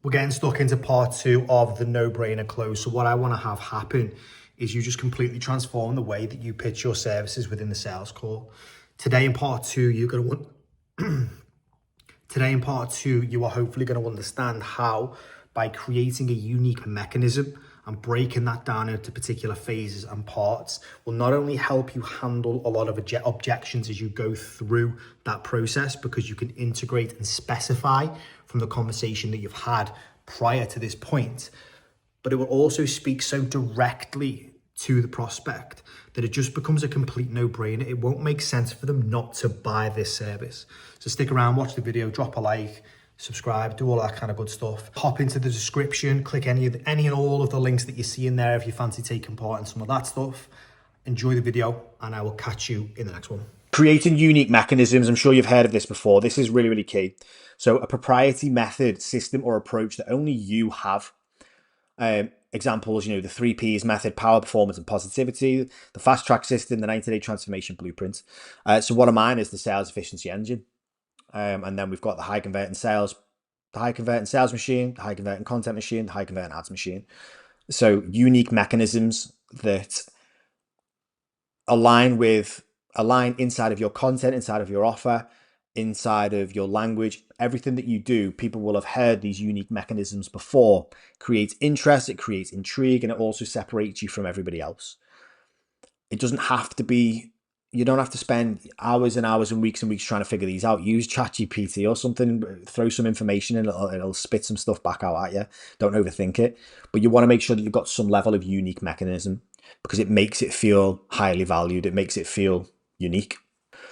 We're getting stuck into part 2 of the no-brainer close. So what I want to have happen is you just completely transform the way that you pitch your services within the sales call. Today in part 2, you're going to want Today in part 2, you are hopefully going to understand how, by creating a unique mechanism and breaking that down into particular phases and parts, will not only help you handle a lot of objections as you go through that process, because you can integrate and specify from the conversation that you've had prior to this point, but it will also speak so directly to the prospect that it just becomes a complete no-brainer. It won't make sense for them not to buy this service. So stick around, watch the video, drop a like, subscribe, do all that kind of good stuff. Hop into the description, click any and all of the links that you see in there if you fancy taking part in some of that stuff. Enjoy the video, and I will catch you in the next one. Creating unique mechanisms. I'm sure you've heard of this before. This is really, really key. So a proprietary method, system, or approach that only you have. Examples, the 3Ps method: power, performance, and positivity; the fast track system; the 90-day transformation blueprint. So one of mine is the sales efficiency engine. And then we've got the high converting sales machine, the high converting content machine, the high converting ads machine. So unique mechanisms that align inside of your content, inside of your offer, inside of your language. Everything that you do, people will have heard these unique mechanisms before. It creates interest, it creates intrigue, and it also separates you from everybody else. It doesn't have to be, you don't have to spend hours and hours and weeks trying to figure these out. Use ChatGPT or something, throw some information in, it'll spit some stuff back out at you. Don't overthink it. But you want to make sure that you've got some level of unique mechanism, because it makes it feel highly valued. It makes it feel unique.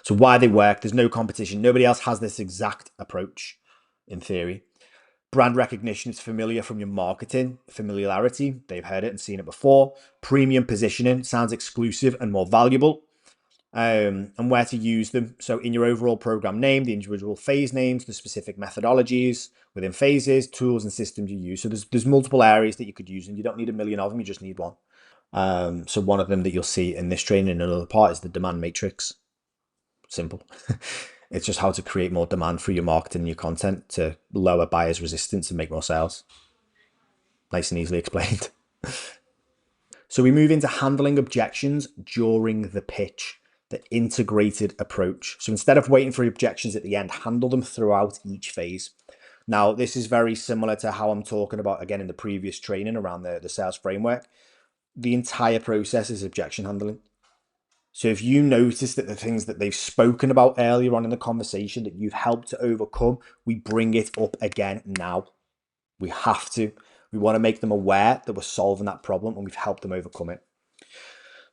So why they work: there's no competition. Nobody else has this exact approach in theory. Brand recognition is familiar from your marketing. Familiarity, they've heard it and seen it before. Premium positioning, sounds exclusive and more valuable. And where to use them. So in your overall program name, the individual phase names, the specific methodologies within phases, tools and systems you use. So there's multiple areas that you could use, and you don't need a million of them, you just need one. So one of them that you'll see in this training in another part is the demand matrix. Simple. It's just how to create more demand through your marketing and your content to lower buyers' resistance and make more sales. Nice and easily explained. So we move into handling objections during the pitch, the integrated approach. So instead of waiting for objections at the end, handle them throughout each phase. Now, this is very similar to how I'm talking about, again, in the previous training around the sales framework. The entire process is objection handling. So if you notice that the things that they've spoken about earlier on in the conversation that you've helped to overcome, we bring it up again now. We have to. We want to make them aware that we're solving that problem and we've helped them overcome it.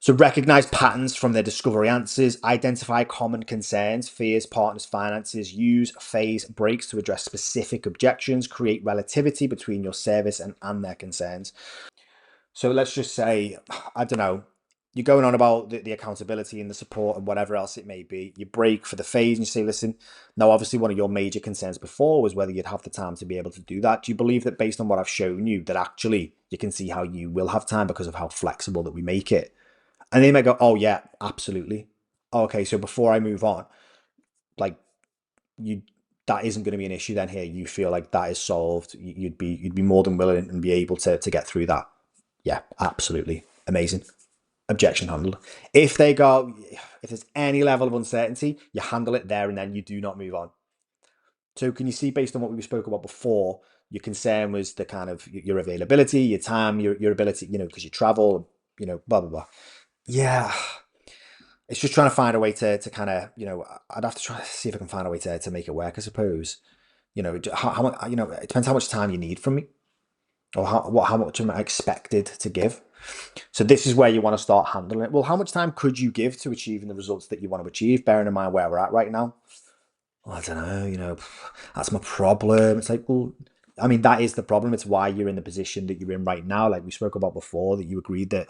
So recognize patterns from their discovery answers, identify common concerns, fears, partners, finances, use phase breaks to address specific objections, create relativity between your service and their concerns. So let's just say, I don't know, you're going on about the accountability and the support and whatever else it may be. You break for the phase and you say, listen, now obviously one of your major concerns before was whether you'd have the time to be able to do that. Do you believe that based on what I've shown you, that actually you can see how you will have time because of how flexible that we make it? And they might go, oh yeah, absolutely. Okay, so before I move on, like that isn't going to be an issue then here. You feel like that is solved. You'd be more than willing and be able to get through that. Yeah, absolutely. Amazing. Objection handled. If there's any level of uncertainty, you handle it there and then. You do not move on. So can you see, based on what we spoke about before, your concern was the kind of your availability, your time, your ability, because you travel, blah, blah, blah. Yeah. It's just trying to find a way to kind of, I'd have to try to see if I can find a way to make it work, I suppose. How much, it depends how much time you need from me, or how much am I expected to give. So this is where you want to start handling it. Well, how much time could you give to achieving the results that you want to achieve, bearing in mind where we're at right now? Well, I don't know, that's my problem. It's like, well, I mean, that is the problem. It's why you're in the position that you're in right now. Like we spoke about before, that you agreed that,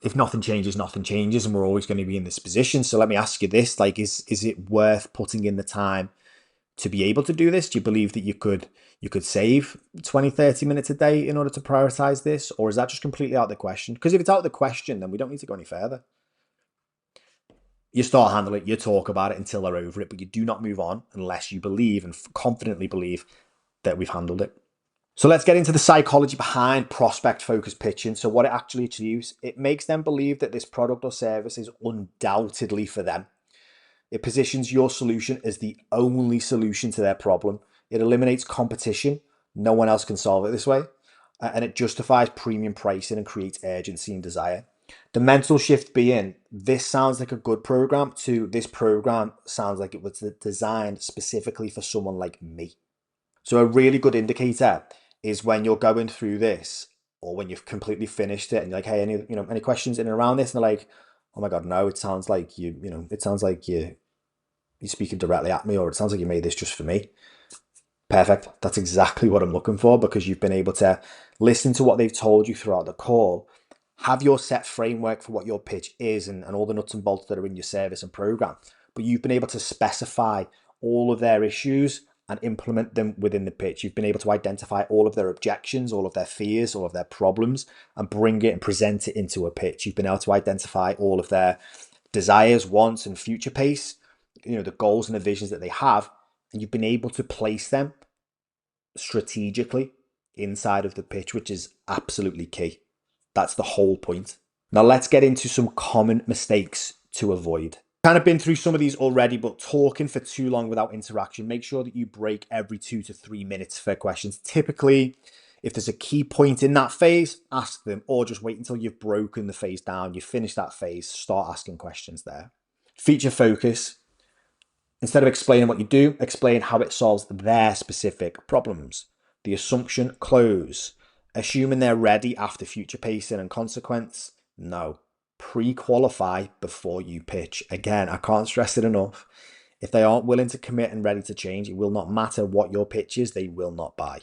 if nothing changes, nothing changes, and we're always going to be in this position. So let me ask you this, like, is it worth putting in the time to be able to do this? Do you believe that you could save 20-30 minutes a day in order to prioritize this? Or is that just completely out of the question? Because if it's out of the question, then we don't need to go any further. You start handling it, you talk about it until they're over it, but you do not move on unless you believe and confidently believe that we've handled it. So let's get into the psychology behind prospect-focused pitching. So what it actually achieves, it makes them believe that this product or service is undoubtedly for them. It positions your solution as the only solution to their problem. It eliminates competition. No one else can solve it this way. And it justifies premium pricing and creates urgency and desire. The mental shift being, this sounds like a good program, to this program sounds like it was designed specifically for someone like me. So a really good indicator is when you're going through this, or when you've completely finished it and you're like, hey, any questions in and around this? And they're like, oh my God, no, it sounds like it sounds like you're speaking directly at me, or it sounds like you made this just for me. Perfect. That's exactly what I'm looking for, because you've been able to listen to what they've told you throughout the call, have your set framework for what your pitch is and all the nuts and bolts that are in your service and program, but you've been able to specify all of their issues and implement them within the pitch. You've been able to identify all of their objections, all of their fears, all of their problems, and bring it and present it into a pitch. You've been able to identify all of their desires, wants, and future pace, the goals and the visions that they have, and you've been able to place them strategically inside of the pitch, which is absolutely key. That's the whole point. Now let's get into some common mistakes to avoid. Kind of been through some of these already, but talking for too long without interaction, make sure that you break every 2 to 3 minutes for questions. Typically, if there's a key point in that phase, ask them, or just wait until you've broken the phase down, you've finished that phase, start asking questions there. Feature focus. Instead of explaining what you do, explain how it solves their specific problems. The assumption close. Assuming they're ready after future pacing and consequence. No. Pre-qualify before you pitch. Again, I can't stress it enough. If they aren't willing to commit and ready to change, it will not matter what your pitch is, they will not buy.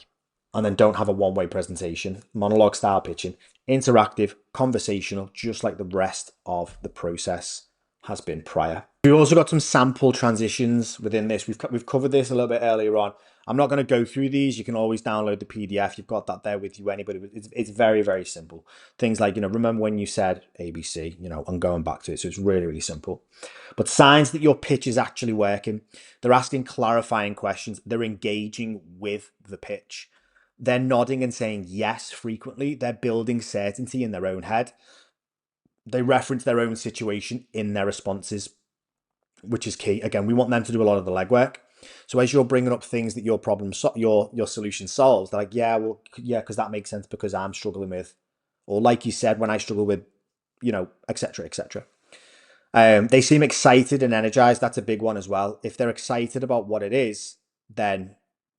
And then don't have a one-way presentation. Monologue style pitching. Interactive, conversational, just like the rest of the process has been prior. We've also got some sample transitions within this. We've covered this a little bit earlier on. I'm not going to go through these. You can always download the PDF. You've got that there with you anyway. It's very, very simple. Things like, remember when you said ABC, and going back to it. So it's really, really simple. But signs that your pitch is actually working. They're asking clarifying questions. They're engaging with the pitch. They're nodding and saying yes frequently. They're building certainty in their own head. They reference their own situation in their responses, which is key. Again, we want them to do a lot of the legwork. So as you're bringing up things that your problem, your solution solves, they're like, yeah, because that makes sense because I'm struggling with, or like you said, when I struggle with, et cetera, et cetera. They seem excited and energized. That's a big one as well. If they're excited about what it is, then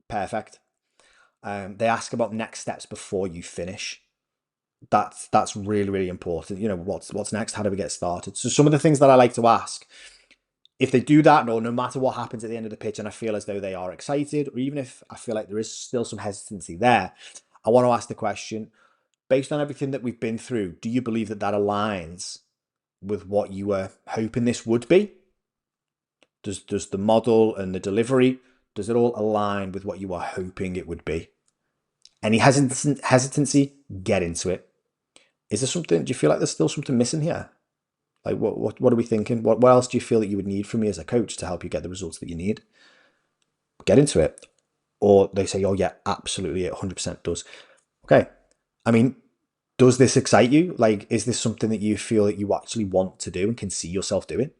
perfect. They ask about next steps before you finish. That's really, really important. What's next? How do we get started? So some of the things that I like to ask, if they do that, no matter what happens at the end of the pitch, and I feel as though they are excited, or even if I feel like there is still some hesitancy there, I want to ask the question, based on everything that we've been through, do you believe that aligns with what you were hoping this would be? Does the model and the delivery, does it all align with what you are hoping it would be? Any hesitancy, get into it. Is there something, do you feel like there's still something missing here? Like, what are we thinking? What else do you feel that you would need from me as a coach to help you get the results that you need? Get into it. Or they say, oh yeah, absolutely, it 100% does. Okay. I mean, does this excite you? Like, is this something that you feel that you actually want to do and can see yourself doing?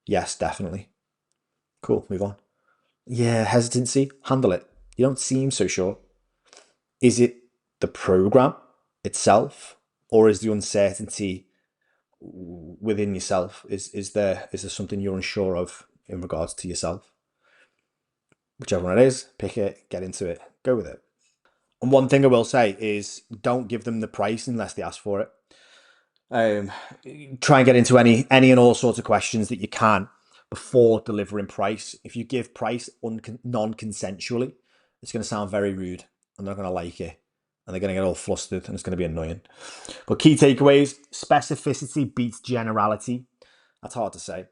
Yes, definitely. Cool, move on. Yeah, hesitancy, handle it. You don't seem so sure. Is it the program itself, or is the uncertainty within yourself? Is there something you're unsure of in regards to yourself? Whichever one it is, pick it, get into it, go with it. And one thing I will say is, don't give them the price unless they ask for it. Try and get into any and all sorts of questions that you can before delivering price. If you give price non-consensually, it's going to sound very rude and they're not going to like it, and they're going to get all flustered and it's going to be annoying. But key takeaways: specificity beats generality. That's hard to say.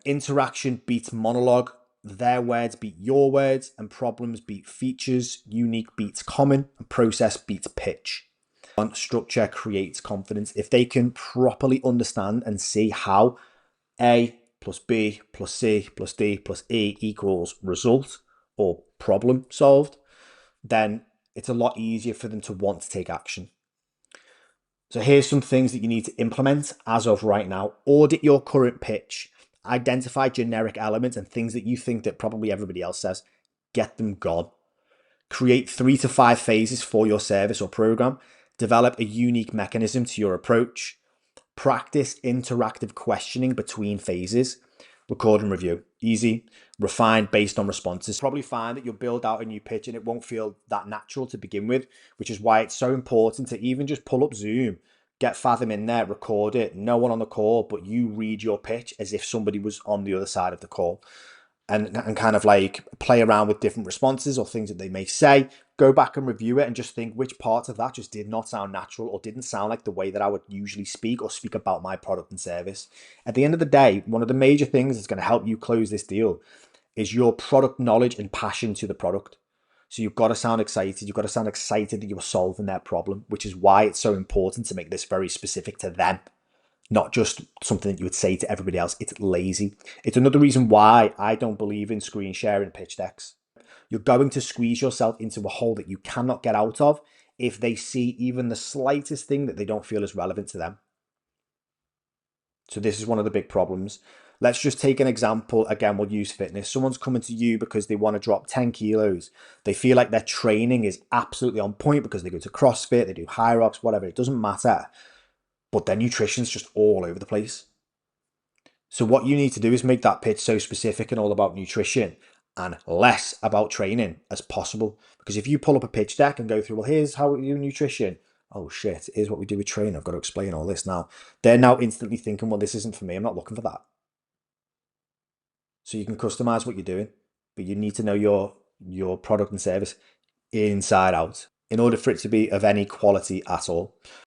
Interaction beats monologue. Their words beat your words, and problems beat features. Unique beats common, and process beats pitch. Structure creates confidence. If they can properly understand and see how A plus B plus C plus D plus E equals result or problem solved, then it's a lot easier for them to want to take action. So here's some things that you need to implement as of right now. Audit your current pitch. Identify generic elements and things that you think that probably everybody else says. Get them gone. Create 3 to 5 phases for your service or program. Develop a unique mechanism to your approach. Practice interactive questioning between phases. Record and review. Easy. Refine based on responses. Probably find that you'll build out a new pitch and it won't feel that natural to begin with, which is why it's so important to even just pull up Zoom, get Fathom in there, record it, no one on the call, but you read your pitch as if somebody was on the other side of the call. And kind of like play around with different responses or things that they may say. Go back and review it and just think which parts of that just did not sound natural or didn't sound like the way that I would usually speak or speak about my product and service. At the end of the day, one of the major things that's going to help you close this deal is your product knowledge and passion to the product. So you've got to sound excited. You've got to sound excited that you're solving their problem, which is why it's so important to make this very specific to them, not just something that you would say to everybody else. It's lazy. It's another reason why I don't believe in screen sharing pitch decks. You're going to squeeze yourself into a hole that you cannot get out of if they see even the slightest thing that they don't feel is relevant to them. So this is one of the big problems. Let's just take an example. Again, we'll use fitness. Someone's coming to you because they want to drop 10 kilos. They feel like their training is absolutely on point because they go to CrossFit, they do high rocks, whatever. It doesn't matter. But their nutrition's just all over the place. So what you need to do is make that pitch so specific and all about nutrition and less about training as possible. Because if you pull up a pitch deck and go through, well, here's how we do nutrition. Oh shit, here's what we do with training. I've got to explain all this now. They're now instantly thinking, well, this isn't for me. I'm not looking for that. So you can customize what you're doing, but you need to know your product and service inside out in order for it to be of any quality at all.